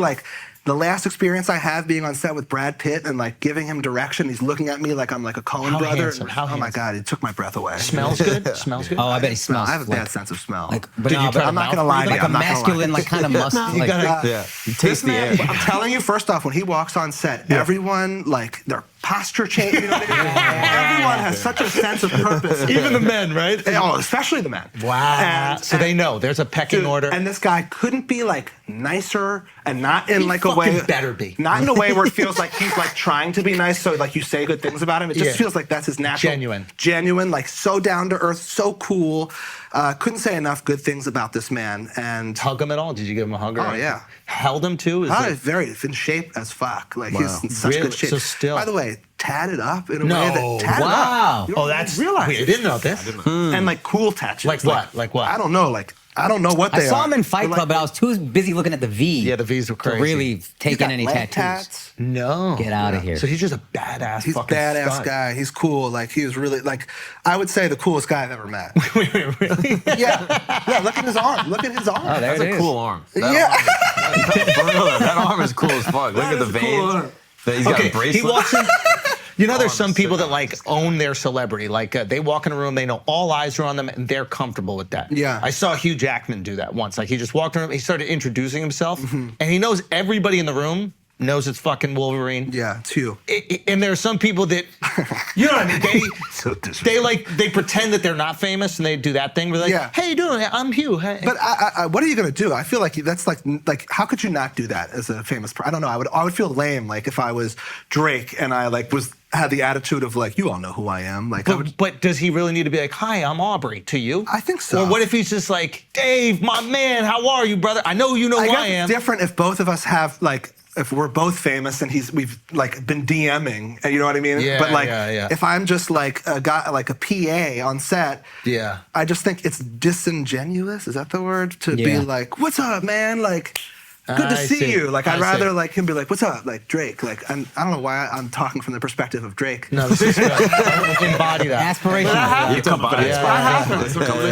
Like, the last experience I have being on set with Brad Pitt and like giving him direction, he's looking at me like I'm like a Coen brother. Handsome, how oh my God, it took my breath away. Smells good? Smells good? Oh, I bet he smells. I have a bad sense of smell. Like, but no, I'm not gonna lie to you. like a I'm not gonna lie. masculine, like kind of muscle. You gotta, Yeah, you taste the air. I'm telling you, first off, when he walks on set, everyone, like, their posture change. You know what I mean? Everyone has such a sense of purpose. even the men, right? Oh, especially the men. Wow. And, So they know there's a pecking dude, order. And this guy couldn't be like nicer and not in like a way. fucking better be. Not in a way where it feels like he's like trying to be nice, so like you say good things about him. It just Yeah. feels like that's his natural. Genuine, like so down to earth, so cool. Couldn't say enough good things about this man. And Hug him at all? Did you give him a hug? Or anything? yeah. Held him too? Is it- very in shape as fuck. Like he's in such Really? good shape. So still- By the way, tatted up in a No. way that tatted Wow. up. You Oh, don't that's realize weird. I it. didn't know this. And like cool tattoos. Like what? Like what? I don't know. Like I don't know what they I saw are. him in Fight They're Club, but I was too busy looking at the V. Yeah, the V's were to crazy. really He's take got in any leg tattoos. tats. No. Get out of here. So he's just a badass He's a fucking badass stunt. guy. He's cool. Like he was really like I would say the coolest guy I've ever met. Wait, really? yeah. Look at his arm. Look at his arm. Oh, there That's it a is. cool arm. Yeah. For real, that arm is cool as fuck. Look at the is a cool veins. arm. He's got a He bracelet. walks in. You know, there's Oh, some I'm people sick. that like own their celebrity. Like they walk in a room, they know all eyes are on them, and they're comfortable with that. Yeah. I saw Hugh Jackman do that once. Like he just walked in a room, he started introducing himself, Mm-hmm. and he knows everybody in the room knows it's fucking Wolverine. Yeah, it's you. And there are some people that, you know what I mean? So disrespectful. They pretend that they're not famous, and they do that thing where they're like, Yeah. "Hey, you doing? I'm Hugh." Hey. But what are you gonna do? I feel like that's like how could you not do that as a famous? I don't know. I would feel lame like if I was Drake and I like had the attitude of like you all know who I am. Like, But does he really need to be like, "Hi, I'm Aubrey" to you? I think so. Or what if he's just like, "Dave, my man, how are you, brother? I know you know who guess I am." it's different if both of us have like. If we're both famous and we've like been DMing, and you know what I mean? Yeah, but like, yeah. if I'm just like a guy, like a PA on set, Yeah. I just think it's disingenuous. Is that the word? To be Yeah. like, "What's up, man?" Like, good to I see see. you. Like, I I'd rather see. like him be like, "What's up?" Like Drake. Like, I don't know why I'm talking from the perspective of Drake. No, this is good. Embody that. Aspirational. You come by.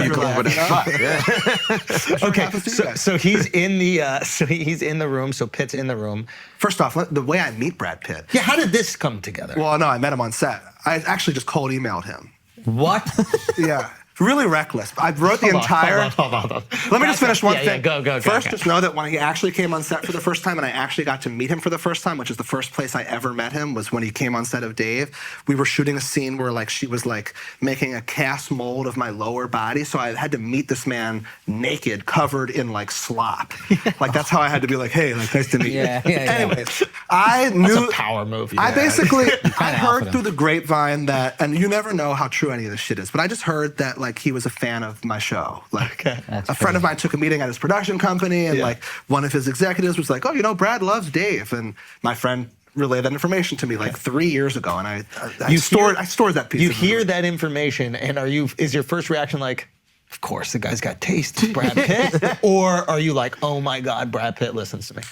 You come with it. Okay, so he's in the he's in the room. So Pitt's in the room. First off, the way I meet Brad Pitt. Yeah, how did this come together? Well, no, I met him on set. I actually just cold emailed him. What? Yeah. Really reckless. I wrote the entire. Hold on. Let me just finish one Yeah, thing. go. First, just know that when he actually came on set for the first time, and I actually got to meet him for the first time, which is the first place I ever met him, was when he came on set of Dave. We were shooting a scene where like she was like making a cast mold of my lower body, so I had to meet this man naked, covered in like slop. Like that's how I had to be like, hey, like nice to meet you. Yeah. Anyways, I knew. That's a power move. I basically, I alpha heard him. through the grapevine that, and you never know how true any of this shit is, but I just heard that like he was a fan of my show. Like That's a friend of crazy. mine took a meeting at his production company, and like one of his executives was like, "Oh, you know, Brad loves Dave," and my friend relayed that information to me like 3 years ago, and I stored that piece. You of hear information. that information, and is your first reaction like, of course, the guy's got taste, it's Brad Pitt? Or are you like, oh my God, Brad Pitt listens to me?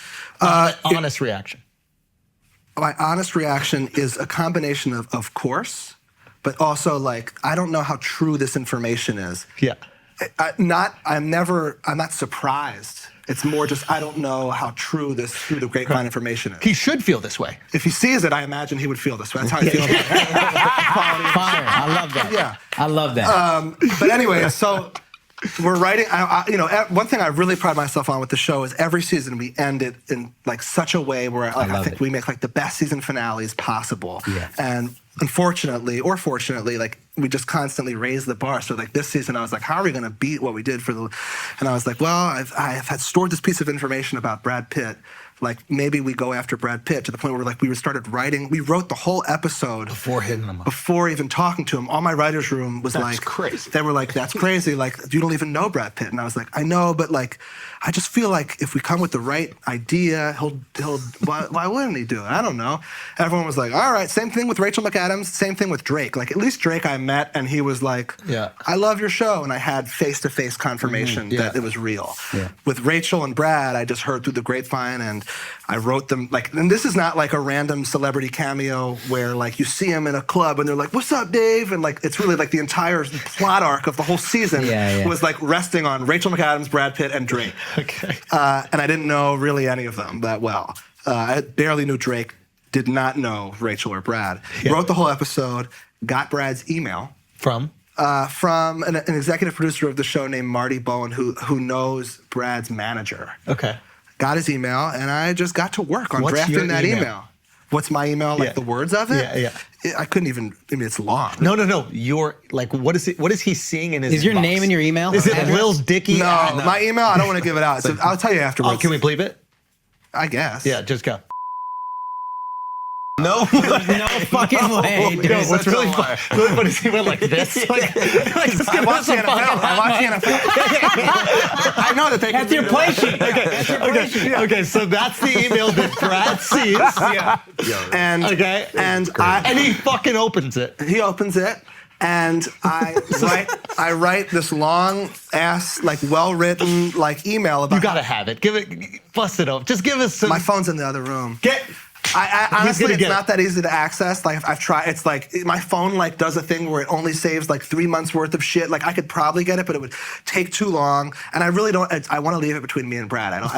Honest reaction. My honest reaction is a combination of course, but also like I don't know how true this information is. Yeah. I'm not surprised. It's more just I don't know how true this through the grapevine information is. He should feel this way. If he sees it, I imagine he would feel this way. That's how I feel about it. Fire. I love that. Yeah. I love that. But anyway, so we're writing. One thing I really pride myself on with the show is every season we end it in like such a way where like, I love think it. we make like the best season finales possible. Yeah. And unfortunately or fortunately, like we just constantly raise the bar. So like this season, I was like, how are we going to beat what we did for the? And I was like, well, I've had stored this piece of information about Brad Pitt. Like maybe we go after Brad Pitt to the point where like we started writing. We wrote the whole episode Before hitting him up. before even talking to him. All my writer's room was like crazy. They were like, "That's crazy. Like you don't even know Brad Pitt." And I was like, "I know, but like, I just feel like if we come with the right idea, he'll. Why wouldn't he do it? I don't know." Everyone was like, "All right." Same thing with Rachel McAdams. McAdams. Same thing with Drake. Like at least Drake I met and he was like, Yeah. I love your show. And I had face-to-face confirmation Yeah. that it was real. Yeah. With Rachel and Brad, I just heard through the grapevine and I wrote them like, and this is not like a random celebrity cameo where like you see them in a club and they're like, what's up, Dave? And like, it's really like the entire plot arc of the whole season was like resting on Rachel McAdams, Brad Pitt, and Drake. Okay. And I didn't know really any of them that well. I barely knew Drake, did not know Rachel or Brad. Wrote the whole episode, got Brad's email From an executive producer of the show named Marty Bowen, who knows Brad's manager. Okay. Got his email, and I just got to work on What's your drafting that email? email. What's my email? Like Yeah. the words of it? Yeah. I couldn't even. I mean, it's long. No. You're like, what is it? What is he seeing in his? Is your inbox? name in your email? Is it address? Lil Dicky? No, my email. I don't want to give it out. So I'll tell you afterwards. Oh, can we bleep it? I guess. Yeah, just go. No. No fucking way, dude. Yo, what's Such really a funny? liar. Really funny is he went like this. Like just I give watch us the a NFL. fucking I watch the NFL. I know that they That's can your do play that. sheet. That's your play sheet. Okay, so that's the email that Brad sees. And Okay. and he fucking opens it. he opens it, and I write this long ass, like well written, like email about. You gotta have it. Give it, bust it up. Just give us some. My phone's in the other room. Get. I honestly, gonna it's get not it. that easy to access. Like I've tried. It's like my phone like does a thing where it only saves like 3 months worth of shit. Like I could probably get it, but it would take too long. And I really don't. I want to leave it between me and Brad. I don't.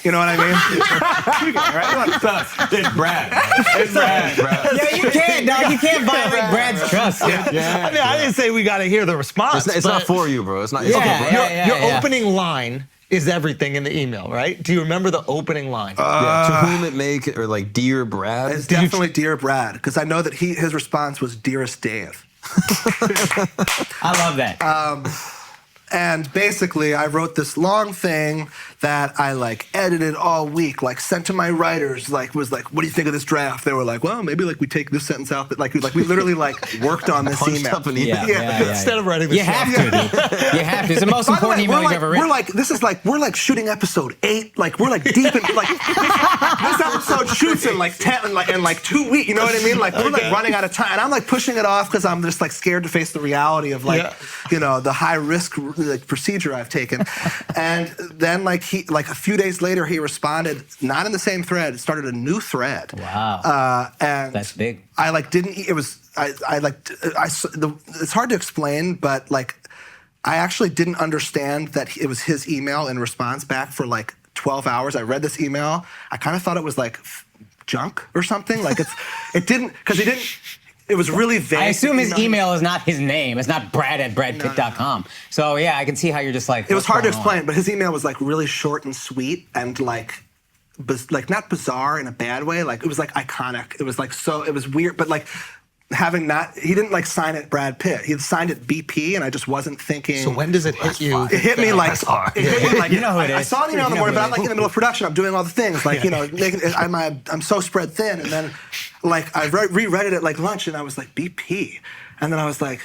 You know what I mean? It's Brad. It's Brad. Yeah, you can't, dog. You can't violate Brad's trust. Yeah. I mean, I didn't say we gotta hear the response. It's not but for you, bro. It's not. It's Yeah, okay, bro. yeah. Your opening line is everything in the email, right? Do you remember the opening line? Yeah, to whom it may, or like, dear Brad. It's definitely Dear Brad, because I know that his response was Dearest Dave. I love that. And basically, I wrote this long thing that I like edited all week, like sent to my writers, like was like, what do you think of this draft? They were like, well, maybe like we take this sentence out, but like we literally like worked on this Punched email. up an email. Instead of writing the You have to, dude. You have to. It's the most By the important way, email you've ever written. we're like shooting episode 8, like we're like deep in like this episode shoots in like 10 in like 2 weeks. You know what I mean? Like we're like running out of time, and I'm like pushing it off because I'm just like scared to face the reality of like the high risk like procedure I've taken. And then like a few days later he responded, not in the same thread, started a new thread. Wow. And That's big. I like didn't. It was it's hard to explain, but like I actually didn't understand that it was his email in response back for like 12 hours. I read this email. I kind of thought it was like junk or something. Like it didn't, because he didn't. It was really vague. I assume his you know? email is not his name. It's not brad@bradpitt.com. So yeah, I can see how you're just like. It was hard to what's going on? explain, but his email was like really short and sweet and like not bizarre in a bad way. Like it was like iconic. It was like it was weird, but like he didn't like sign it Brad Pitt. He had signed it BP, and I just wasn't thinking. So when does it hit you? It hit me like You know who it I is. saw an email in the You know morning, who but it I'm like in the middle of production. I'm doing all the things, like I'm so spread thin, and then like I reread it at like lunch, and I was like BP, and then I was like,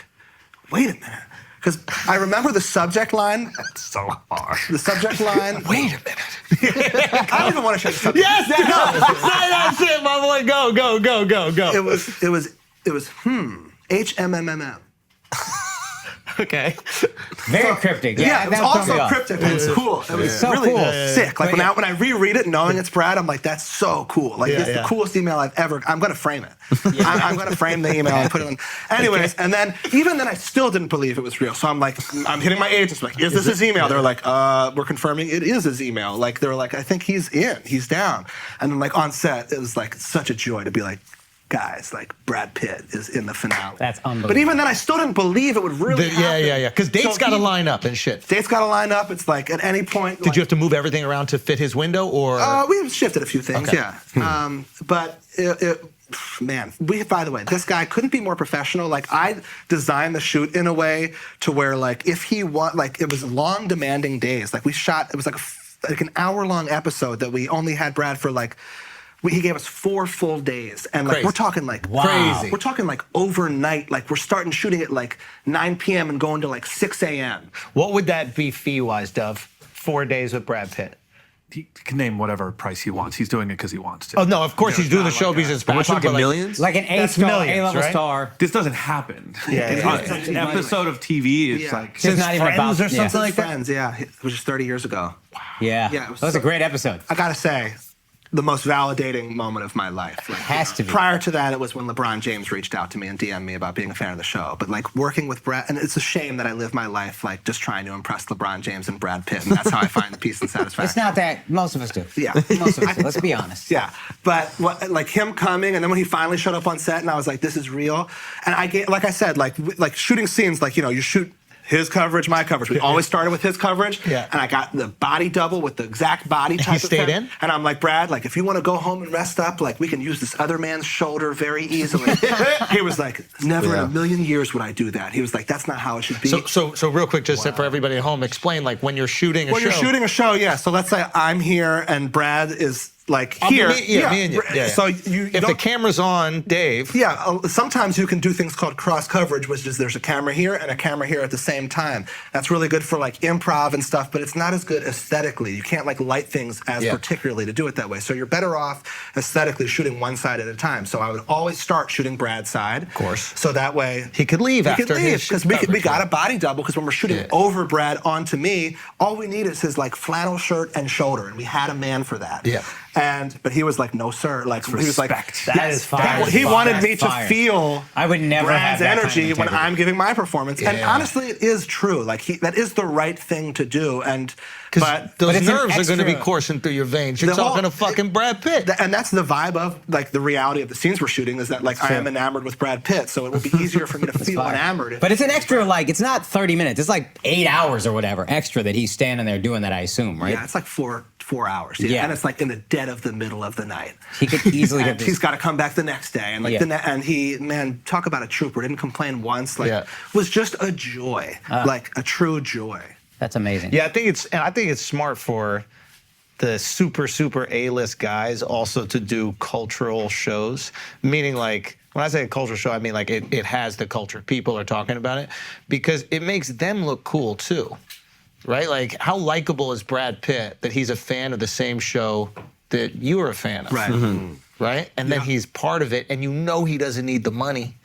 wait a minute, because I remember the subject line. It's so hard. The subject line. Wait a minute. I don't even want to show the subject. Yes, say that shit, my boy. Go. It was HMMMM. Okay. Very cryptic. Yeah, Yeah, it was that threw me also off. cryptic. It was cool. It was So really cool. sick. Like But when I reread it, knowing it's Brad, I'm like, that's so cool. Like it's yeah. the coolest email I've ever. I'm gonna frame it. I'm gonna frame the email and put it on. Anyways, and then even then, I still didn't believe it was real. So I'm like, I'm hitting my agents like, is this his email? They're like, we're confirming it is his email. Like they're like, I think he's in. He's down. And then like on set, it was like such a joy to be like, guys, like Brad Pitt is in the finale. That's unbelievable. But even then, I still didn't believe it would really happen. Yeah. Because dates So got to he- line up and shit. Dates got to line up. It's like at any point. Did you have to move everything around to fit his window, or? We shifted a few things, Okay. yeah. But man, by the way, this guy couldn't be more professional. Like I designed the shoot in a way to where like if he like it was long, demanding days. Like we shot. It was like an hour-long episode that we only had Brad for like. He gave us 4 full days, and like Crazy. we're talking like Wow. Crazy. We're talking like overnight. Like we're starting shooting at like 9 p.m. and going to like 6 a.m. What would that be fee-wise, Dove? 4 days with Brad Pitt. he can name whatever price he wants. He's doing it because he wants to. Oh no, of course he's doing the show because it's We're passion, talking but, like, millions. Like an That's A-star, millions, A-level right? star. This doesn't happen. Yeah. An episode of TV is Yeah. like. It's not even Friends about or something like that? Friends, yeah. It was just 30 years ago. Yeah, Yeah, it was that was so- a great episode. I gotta say, the most validating moment of my life. Like, Has to be. Prior to that, it was when LeBron James reached out to me and DM'd me about being a fan of the show. But like working with Brad, and it's a shame that I live my life like just trying to impress LeBron James and Brad Pitt, and that's how I find the peace and satisfaction. It's not that. Most of us do. Yeah. Most of us do. Let's be honest. Yeah, but like him coming, and then when he finally showed up on set, and I was like, "This is real." And I get, like I said, like shooting scenes, like you shoot his coverage, my coverage. We always started with his coverage, Yeah. and I got the body double with the exact body type. He stayed of thing. in? And I'm like, Brad, like if you want to go home and rest up, like we can use this other man's shoulder very easily. He was like, never in a million years would I do that. He was like, that's not how it should be. So real quick, just for everybody at home, explain like when you're shooting a when show. you're shooting a show, yeah. So let's say I'm here and Brad is like Oh, here. me and you. Yeah. So you If the don't- camera's on Dave, Yeah, sometimes you can do things called cross coverage, which is there's a camera here and a camera here at the same time. That's really good for like improv and stuff, but it's not as good aesthetically. You can't like light things as particularly to do it that way. So you're better off aesthetically shooting one side at a time. So I would always start shooting Brad's side. Of course. So that way he could leave he after could leave his because we coverage, got yeah. a body double because when we're shooting over Brad onto me, all we need is his like flannel shirt and shoulder, and we had a man for that. Yeah. But he was like, no, sir. Like he was like, That is fire. he wanted me That's to fire. feel I would never Brad's have that kind of energy when integrity. I'm giving my performance. And Yeah. honestly, it is true. Like that is the right thing to do. And because those it's an nerves are going to be extra- coursing through your veins. You're The whole- talking to fucking Brad Pitt. and that's the vibe of like the reality of the scenes we're shooting is that like I am enamored with Brad Pitt, so it would be easier for me to feel Fire. enamored. But it's an extra, like, it's not 30 minutes. It's like 8 hours or whatever extra that he's standing there doing that, I assume, right? yeah, it's like four hours. Yeah. Yeah. And it's like in the dead of the middle of the night. He could easily And have he's just, got to come back the next day, and like Yeah. and he, man, talk about a trooper. Didn't complain once. Like was just a joy, like a true joy. that's amazing. Yeah, I think it's smart for the super A-list guys also to do cultural shows. Meaning like when I say a cultural show, I mean like it has the culture. People are talking about it because it makes them look cool too. Right? Like how likable is Brad Pitt that he's a fan of the same show that you are a fan of. Right. Right? And then he's part of it and you know he doesn't need the money.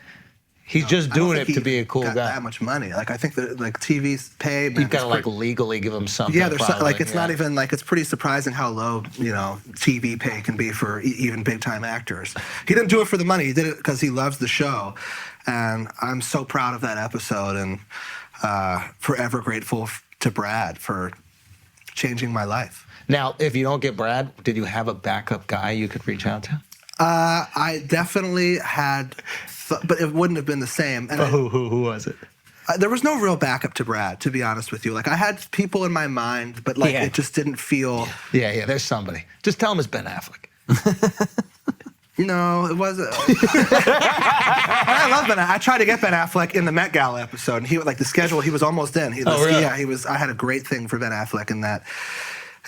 He's just I don't doing think it to he be a cool got guy. That much money. Like I think that like TV's pay. Man, You've got to it's like pretty- legally give him something. Yeah, there's probably, like it's not even like it's pretty surprising how low TV pay can be for even big time actors. He didn't do it for the money. He did it because he loves the show, and I'm so proud of that episode and forever grateful to Brad for changing my life. Now, if you don't get Brad, did you have a backup guy you could reach out to? I definitely had, but it wouldn't have been the same. And Who was it? there was no real backup to Brad, to be honest with you. Like I had people in my mind, but like Yeah. it just didn't feel. Yeah, there's somebody. Just tell him it's Ben Affleck. No, it wasn't. I love Ben. I tried to get Ben Affleck in the Met Gala episode, and he like the schedule. He was almost in. He was, really? Yeah, he was. I had a great thing for Ben Affleck in that.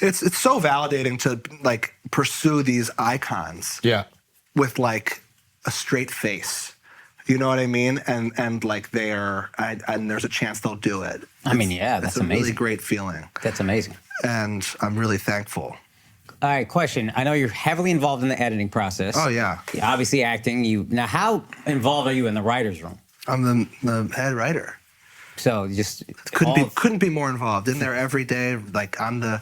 It's so validating to like pursue these icons Yeah. with like a straight face. You know what I mean? And like and there's a chance they'll do it. I mean, yeah, that's it's a really amazing. great feeling, That's amazing. and I'm really thankful. All right, question. I know you're heavily involved in the editing process. Oh yeah, You're obviously acting. Now, how involved are you in the writer's room? I'm the head writer. So you just Couldn't be more involved in there every day. Like I'm the.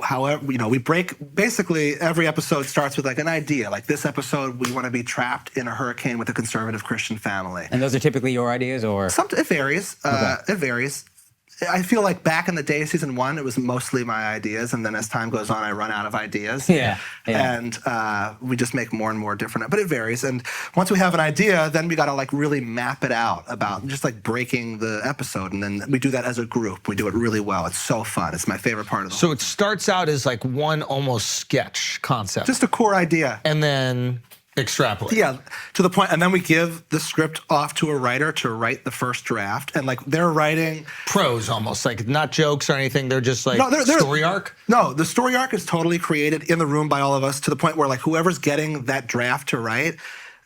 However, we break. Basically, every episode starts with like an idea. Like this episode, we want to be trapped in a hurricane with a conservative Christian family. And those are typically your ideas, or It varies. It varies. I feel like back in the day, season 1, it was mostly my ideas, and then as time goes on, I run out of ideas. Yeah. And we just make more and more different. But it varies. And once we have an idea, then we got to like really map it out about just like breaking the episode, and then we do that as a group. We do it really well. It's so fun. It's my favorite part of the whole. So it starts out as like one almost sketch concept. Just a core idea. and then extrapolate. Yeah, to the point, and then we give the script off to a writer to write the first draft, and like they're writing. Prose almost, like not jokes or anything. They're just like they're- story arc. No, the story arc is totally created in the room by all of us to the point where like whoever's getting that draft to write,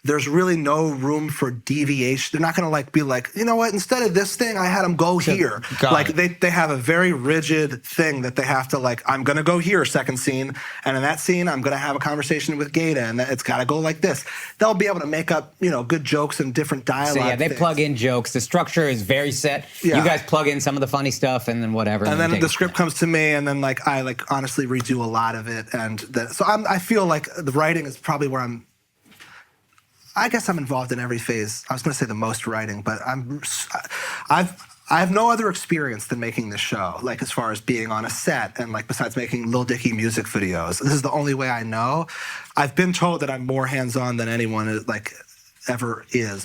there's really no room for deviation. They're not going to like be like, you know what? Instead of this thing, I had them go here. got Like it. they have a very rigid thing that they have to like. I'm going to go here, second scene, and in that scene, I'm going to have a conversation with Gata, and it's got to go like this. They'll be able to make up, good jokes and different dialogue. So yeah, they things. plug in jokes. The structure is very set. Yeah. You guys plug in some of the funny stuff and then whatever. And then take the it from script comes to me, and then like I like honestly redo a lot of it, and so I feel like the writing is probably where I guess I'm involved in every phase. I was going to say the most writing, but I have no other experience than making this show. Like as far as being on a set and like besides making Lil Dicky music videos, this is the only way I know. I've been told that I'm more hands-on than anyone like ever is.